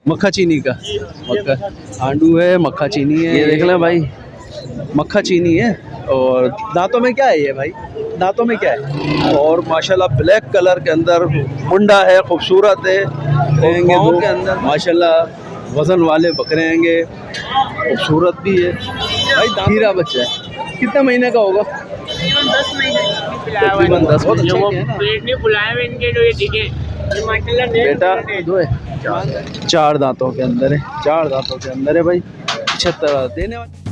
मक्खा चीनी का मक्खा आंडू है, मक्खा चीनी है। ये देख लें भाई, मक्खा चीनी है। और दांतों में क्या है ये भाई, दांतों में क्या है? और माशाल्लाह ब्लैक कलर के अंदर मुंडा है, खूबसूरत है। गाँव के अंदर माशाल्लाह वज़न वाले बकरे हैंगे, खूबसूरत भी है भाई। हीरा बच्चा है, कितने महीने का होगा? तकरीबन 10। बहुत अच्छे बेटा दो है, 4 दांतों के अंदर है, 4 दांतों के अंदर है भाई। 76 देने वाले।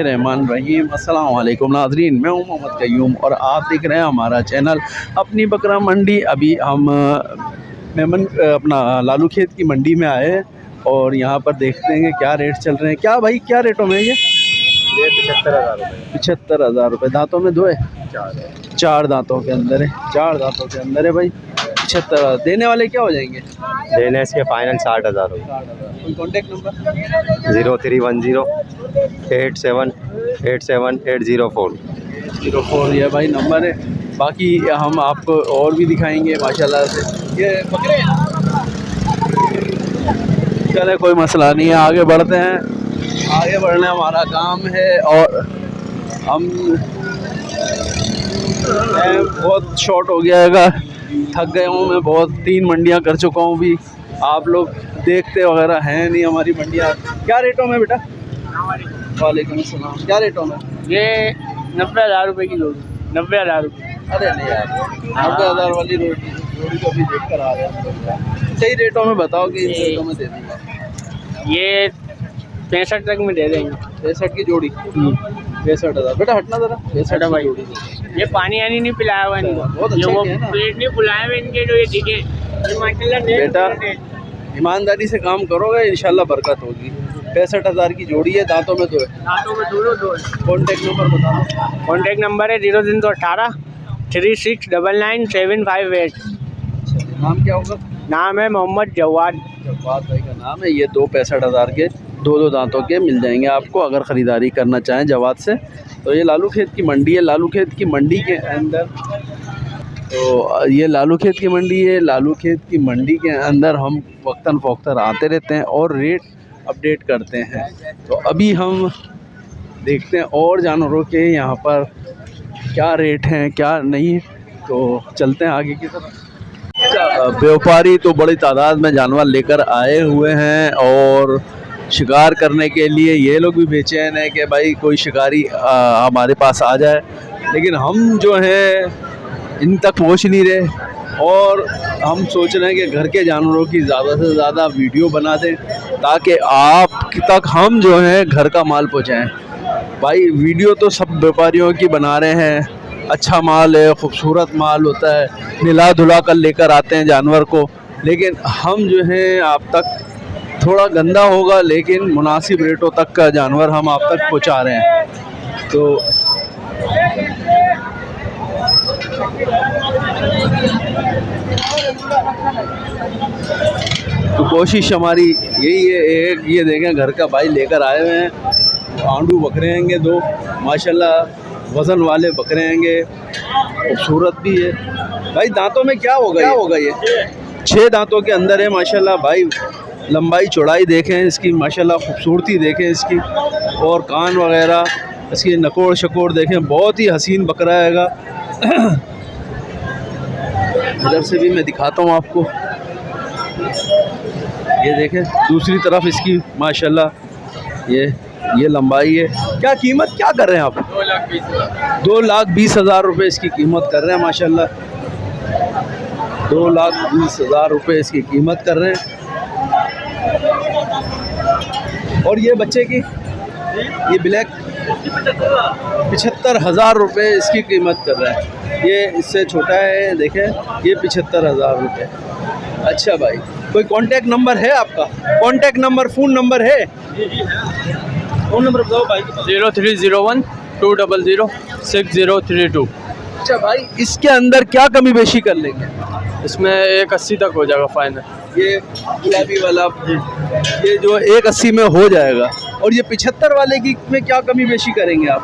रहमान रहीम। अस्सलाम वालेकुम नाज़रीन, मैं हूं मोहम्मद कयूम और आप देख रहे हैं हमारा चैनल अपनी बकरा मंडी। अभी हम मेमन अपना लालू खेत की मंडी में आए हैं और यहाँ पर देखते हैं कि क्या रेट चल रहे हैं। क्या भाई, क्या रेटों में ये 75,000 रुपये। 75,000 रुपये। दांतों में दो है, 4 दांतों के अंदर है, 4 दांतों के अंदर है भाई। 75 देने वाले क्या हो जाएंगे? देने इसके फाइनल 60,000 रुपये। कोई कॉन्टेक्ट नंबर? 0310 87878040। 04 ये भाई नंबर है। बाकी हम आपको और भी दिखाएंगे माशाल्लाह से। ये बकरे हैं, चले कोई मसला नहीं है, आगे बढ़ते हैं। आगे बढ़ना हमारा काम है और हम बहुत शॉर्ट हो गया है, थक गया हूँ मैं बहुत। 3 मंडियाँ कर चुका हूँ भी, आप लोग देखते वगैरह हैं नहीं हमारी मंडियाँ। क्या रेटों में बेटा? वालेकुम अस्सलाम। क्या रेटों में? ये 90,000 रुपये की जोड़ी। 90,000 रुपये। अरे नहीं यार, 90,000 वाली जोड़ी को भी देख कर आ रहे हैं। सही रेटों में बताओ कि इन रेटों में दे दूँगा। ये 65 तक में दे देंगे। 65 की जोड़ी। 65,000। बेटा हटना ज़रा। 65 भाई जोड़ी। ये पानी आनी नहीं पिलाया हुआ इनको, बहुत ये वो अच्छे हैं ना। पेट नहीं फुलाए हुए इनके, जो ये दिखे ये माशाल्लाह बेटा ईमानदारी से काम करोगे इंशाल्लाह बरकत होगी। 65,000 की जोड़ी है, दांतों में दो है। दांतों में दो है। कॉन्टेक्ट नंबर बता दो। कॉन्टेक्ट नंबर है 0318 3699 758। नाम क्या होगा? नाम है मोहम्मद जवाद। जवाद भाई का नाम है। ये 65,000 के 2 दांतों के मिल जाएंगे आपको अगर ख़रीदारी करना चाहें जवाद से। तो ये लालू खेत की मंडी है। लालू खेत की मंडी के अंदर, तो ये लालू खेत की मंडी है। लालू खेत की मंडी के अंदर हम वक्तन फ़ौक्तन आते रहते हैं और रेट अपडेट करते हैं। तो अभी हम देखते हैं और जानवरों के यहाँ पर क्या रेट हैं क्या नहीं, तो चलते हैं आगे की तरफ। व्यापारी तो बड़ी तादाद में जानवर लेकर आए हुए हैं और शिकार करने के लिए ये लोग भी बेचैन हैं कि भाई कोई शिकारी हमारे पास आ जाए, लेकिन हम जो हैं इन तक पहुंच नहीं रहे और हम सोच रहे हैं कि घर के जानवरों की ज़्यादा से ज़्यादा वीडियो बना दें ताकि आप तक हम जो हैं घर का माल पहुंचाएं। भाई वीडियो तो सब व्यापारियों की बना रहे हैं, अच्छा माल है, खूबसूरत माल होता है, निला धुला कर लेकर आते हैं जानवर को, लेकिन हम जो हैं आप तक थोड़ा गंदा होगा लेकिन मुनासिब रेटों तक का जानवर हम आप तक पहुंचा रहे हैं। तो कोशिश हमारी यही है। एक ये देखें घर का भाई लेकर आए हुए हैं, आंडू बकरे हैंगे 2 माशाल्लाह, वज़न वाले बकरे हैंगे, खूबसूरत भी है भाई। दांतों में क्या होगा ये 6 दांतों के अंदर है माशाल्लाह भाई। लंबाई चौड़ाई देखें इसकी माशाल्लाह, खूबसूरती देखें इसकी, और कान वगैरह इसकी नकोड़ शकोड़ देखें, बहुत ही हसीन बकरा हैगा। इधर से भी मैं दिखाता हूँ आपको, ये देखें दूसरी तरफ इसकी माशाल्लाह ये लंबाई है। क्या कीमत क्या कर रहे हैं आप? 2,20,000 रुपये इसकी कीमत कर रहे हैं माशाल्लाह। 2,20,000 रुपये इसकी कीमत कर रहे हैं। और ये बच्चे की ये ब्लैक 75,000 रुपये इसकी कीमत कर रहा है। ये इससे छोटा है देखें, ये 75,000 रुपये। अच्छा भाई, कोई कांटेक्ट नंबर है आपका? कांटेक्ट नंबर, फ़ोन नंबर है? फ़ोन नंबर बताओ भाई। 0301 200 6032। अच्छा भाई, इसके अंदर क्या कमी बेशी कर लेंगे? इसमें 180 तक हो जाएगा फाइनल। ये गुलाबी वाला ये जो 180 में हो जाएगा। और ये 75 वाले की में क्या कमी बेशी करेंगे आप?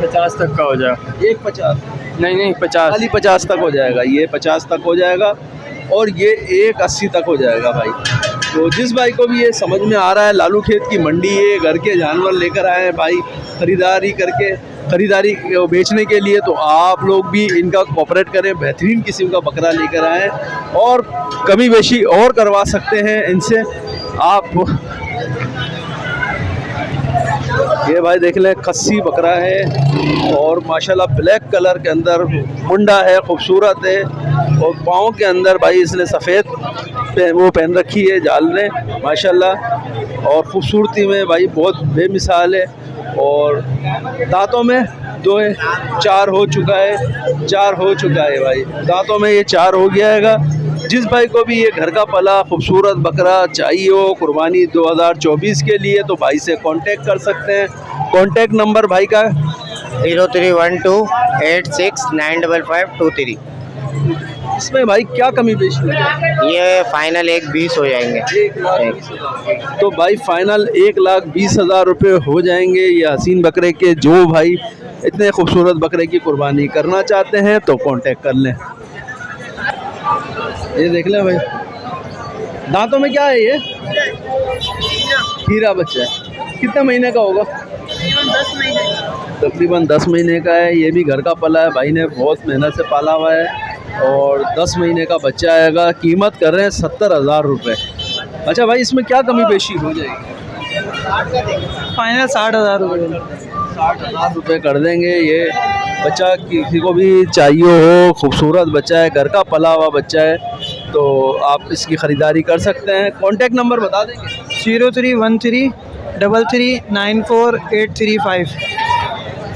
50 तक का हो जाएगा। 150 नहीं 50। खाली 50 तक हो जाएगा, ये 50 तक हो जाएगा और ये 180 तक हो जाएगा भाई। तो जिस भाई को भी ये समझ में आ रहा है लालू खेत की मंडी है, घर के जानवर लेकर आए हैं भाई खरीदारी बेचने के लिए, तो आप लोग भी इनका कोऑपरेट करें, बेहतरीन किस्म का बकरा लेकर आएँ और कमी बेशी और करवा सकते हैं इनसे आप। ये भाई देख लें खस्सी बकरा है और माशाल्लाह ब्लैक कलर के अंदर मुंडा है, खूबसूरत है और पाँव के अंदर भाई इसने सफ़ेद वो पहन रखी है जाल ने माशाल्लाह, और ख़ूबसूरती में भाई बहुत बेमिसाल है। और दांतों में 2 है, 4 हो चुका है भाई, दांतों में ये 4 हो गया हैगा। जिस भाई को भी ये घर का पला खूबसूरत बकरा चाहिए हो कुर्बानी 2024 के लिए तो भाई से कांटेक्ट कर सकते हैं। कांटेक्ट नंबर भाई का 031286955523। इसमें भाई क्या कमी बेशी है? ये फाइनल 1,20 हो जाएंगे। 1,20,000 तो भाई फाइनल 1,20,000 रुपये हो जाएंगे ये हसीन बकरे के। जो भाई इतने खूबसूरत बकरे की कुर्बानी करना चाहते हैं तो कांटेक्ट कर लें। ये देख लें भाई, दांतों में क्या है? ये हीरा बच्चा है। कितने महीने का होगा? तकरीबन 10 महीने का है। ये भी घर का पला है, भाई ने बहुत मेहनत से पाला हुआ है और 10 महीने का बच्चा आएगा। कीमत कर रहे हैं 70,000 रुपये। अच्छा भाई, इसमें क्या कमी पेशी हो जाएगी? फाइनल 60,000 रुपये। 60,000 रुपये कर देंगे। ये बच्चा किसी को भी चाहिए हो, खूबसूरत बच्चा है, घर का पला हुआ बच्चा है, तो आप इसकी ख़रीदारी कर सकते हैं। कॉन्टैक्ट नंबर बता देंगे? 03133394,835।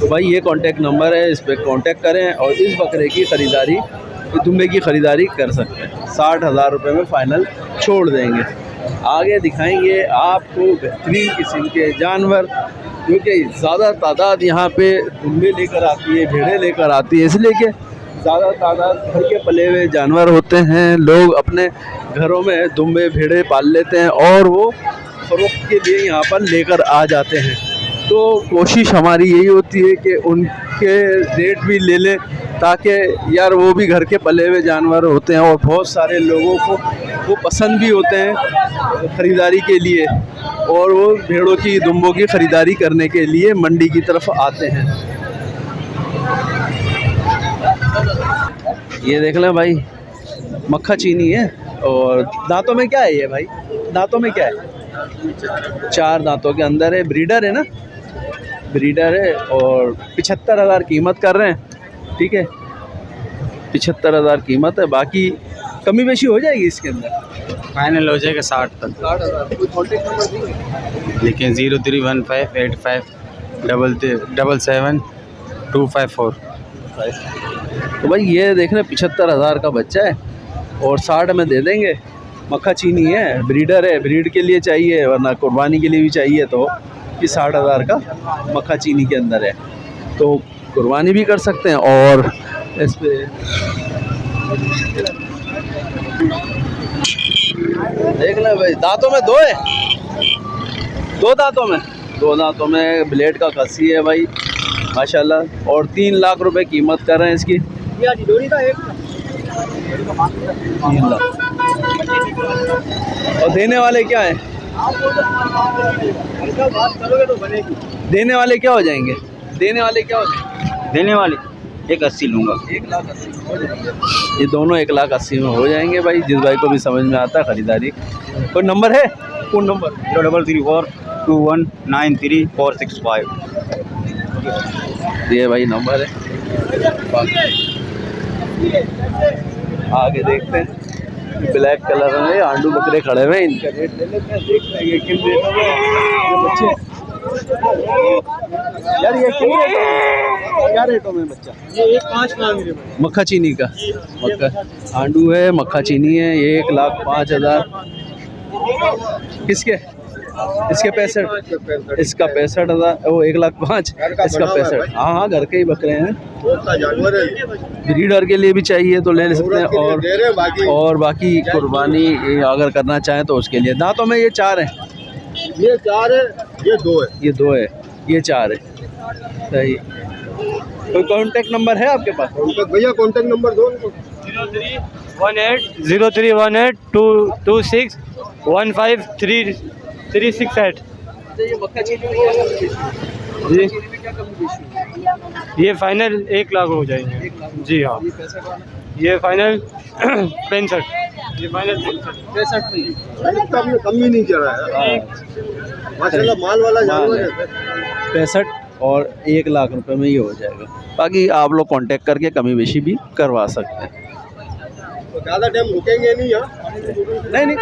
तो भाई ये कॉन्टैक्ट नंबर है, इस पर कॉन्टैक्ट करें और इस बकरे की ख़रीदारी, दुम्बे की ख़रीदारी कर सकते हैं। 60,000 रुपये में फ़ाइनल छोड़ देंगे। आगे दिखाएंगे आपको बेहतरीन किस्म के जानवर, क्योंकि ज़्यादा तादाद यहाँ पे दुम्बे लेकर आती है, भेड़ें लेकर आती है, इसलिए कि ज़्यादा तादाद घर के पले हुए जानवर होते हैं। लोग अपने घरों में दुम्बे भेड़ें पाल लेते हैं और वो फ़रोख्त के लिए यहाँ पर लेकर आ जाते हैं। तो कोशिश हमारी यही होती है कि उनके रेट भी ले लें, ताकि यार वो भी घर के पले हुए जानवर होते हैं और बहुत सारे लोगों को वो पसंद भी होते हैं ख़रीदारी के लिए, और वो भेड़ों की दुम्बों की ख़रीदारी करने के लिए मंडी की तरफ आते हैं। ये देख लें भाई, मक्खा चीनी है और दांतों में क्या है? ये भाई दांतों में क्या है? 4 दांतों के अंदर है। ब्रीडर है ना? ब्रीडर है और 75,000 कीमत कर रहे हैं। ठीक है, 75,000 कीमत है। बाकी कमी बेशी हो जाएगी इसके अंदर, फाइनल हो जाएगा 60 तक। 60,000। कोई कॉन्टेक्ट नंबर देंगे? लेकिन 031585777254। तो भाई ये देख रहे 75,000 का बच्चा है और 60 में दे देंगे। मक्खा चीनी है, ब्रीडर है, ब्रीड के लिए चाहिए वरना कुर्बानी के लिए भी चाहिए, तो ये 60,000 का मक्खा चीनी के अंदर है, तो कुर्बानी भी कर सकते हैं। और इस पे देख लें भाई, दांतों में 2 है, 2 दांतों में ब्लेड का खस्सी है भाई माशाल्लाह, और 3 लाख रुपए कीमत कर रहे हैं इसकी। 3 लाख। और देने वाले क्या है? देने वाले क्या हो जाएंगे? देने वाले 1,80 लूँगा। 1,80,000 ये दोनों 1,80,000 में हो जाएंगे भाई। जिस भाई को भी समझ में आता है ख़रीदारी। कोई नंबर है? Phone number 03342193,465। ये भाई नंबर है। आगे देखते हैं, ब्लैक कलर में आंडू बकरे खड़े हुए हैं, इनका रेट ले लेते हैं, देखते हैं ये किन रेटों में ये बच्चे। यार ये किन रेटों में, क्या रेटों में बच्चा? ये 1,05,000 मांग रहे हैं। मक्खा चीनी का मक्खा आंडू है, मक्खा चीनी है। ये 1,05,000 किसके? इसके 65, इसका 65,000, वो 1,05,000, इसका 65। हाँ हाँ, घर के ही बकरे हैं, जानवर है, ब्रीडर के लिए भी चाहिए तो ले सकते हैं, और बाकी कुर्बानी अगर करना चाहें तो उसके लिए। दांतों में ये 4 हैं, ये 4 है, ये 2 है, ये 2 है, ये 4 है। सही। कोई कांटेक्ट नंबर है आपके पास? भैया कांटेक्ट नंबर दो उनको। 0318 जी, ये फाइनल 1 लाख हो जाएंगे जी। हाँ, ये फाइनल 65, ये फाइनल 65 कम ही नहीं चल रहा है, माशाल्लाह माल वाला जानवर है। 65 और 1 लाख रुपए में ये हो जाएगा। बाकी आप लोग कांटेक्ट करके कमी बेशी भी करवा सकते हैं। तो ज़्यादा टाइम रुकेंगे नहीं यहाँ? नहीं नहीं,